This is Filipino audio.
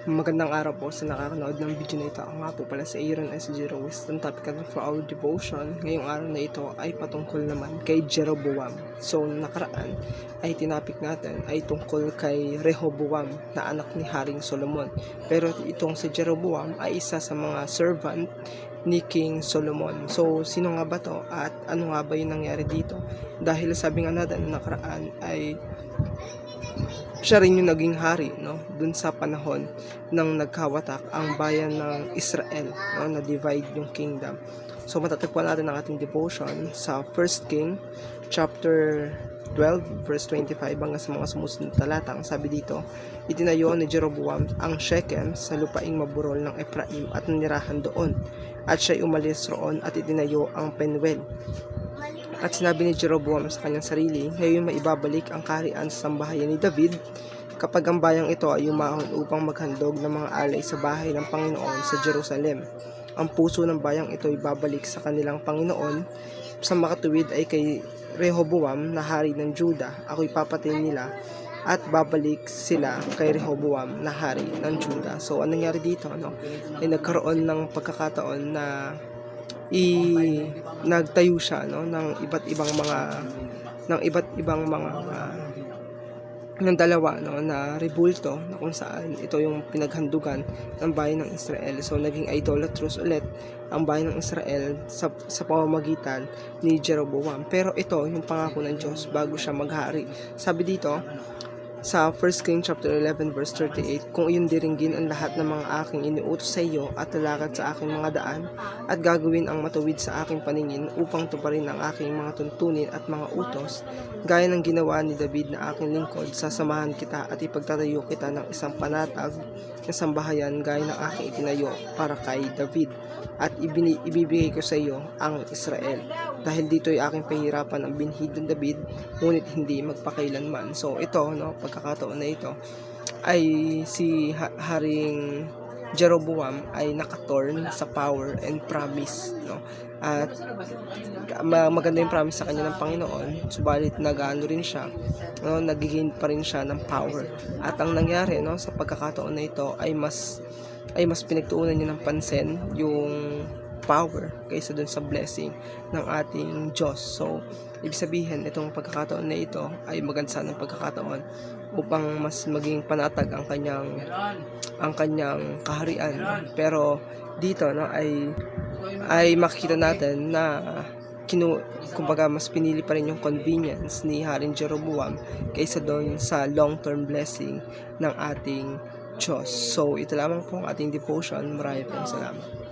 Magandang araw po sa nakakanood ng video na ito. Ako nga po pala si Aaron S. West. Ang topic natin for our devotion ngayong araw na ito ay patungkol naman kay Jeroboam. So, nakaraan ay tinapik natin ay tungkol kay Rehoboam na anak ni Haring Solomon. Pero itong si Jeroboam ay isa sa mga servant ni King Solomon. So, sino nga ba to at ano nga ba yung nangyari dito? Dahil sabi nga natin nakaraan ay siya rin yung naging hari, no, dun sa panahon ng nagkawatak ang bayan ng Israel, no, na divide yung kingdom. So matatagpuan natin ang ating devotion sa 1 King chapter 12 verse 25 hanggang sa mga sumusunod na talata. Ang sabi dito, itinayo ni Jeroboam ang Shechem sa lupaing maburol ng Ephraim at nanirahan doon, at siya'y umalis roon at itinayo ang Penuel. At sinabi ni Jeroboam sa kanyang sarili, ngayon maibabalik ang kaharian sa sambahayan ni David kapag ang bayang ito ay umahon upang maghandog ng mga alay sa bahay ng Panginoon sa Jerusalem. Ang puso ng bayang ito ay babalik sa kanilang Panginoon. Sa makatuwid ay kay Rehoboam na hari ng Juda. Ako'y papatay nila at babalik sila kay Rehoboam na hari ng Juda. So anong nangyari dito? Ay nagkaroon ng pagkakataon na nagtayo siya, no, ng iba't ibang mga ng dalawa, no, na rebulto na kung saan ito yung pinaghandugan ng bayan ng Israel. So naging idolatrous ulit ang bayan ng Israel sa pamamagitan ni Jeroboam. Pero ito yung pangako ng Diyos bago siya maghari. Sabi dito sa 1 King chapter 11 verse 38, kung iyon diringgin ang lahat ng mga aking iniutos sa iyo at lalakad sa aking mga daan at gagawin ang matuwid sa aking paningin upang tuparin ang aking mga tuntunin at mga utos, gaya ng ginawa ni David na aking lingkod, sasamahan kita at ipagtatayo kita ng isang panatag na sambahayan gaya ng aking itinayo para kay David, at ibibigay ko sa iyo ang Israel. Dahil dito ay aking pahirapan ang binhid ng David, ngunit hindi magpakailanman. So ito, no, pagkakataon na ito ay si Haring Jeroboam ay nakatorn sa power and promise, no, at maganda yung promise sa kanya ng Panginoon, subalit nag-ano rin siya, no, nagigain pa rin siya ng power. At ang nangyari, no, sa pagkakataon na ito ay mas pinagtuunan niya ng pansin yung power kaysa dun sa blessing ng ating Diyos. So ibig sabihin, itong pagkakataon na ito ay maganda ng pagkakataon upang mas maging panatag ang kanyang kaharian. Pero dito, no, ay makikita natin na kumbaga mas pinili pa rin yung convenience ni Haring Jeroboam kaysa doon sa long-term blessing ng ating Diyos. So ito lamang po ang ating devotion. Maraming salamat.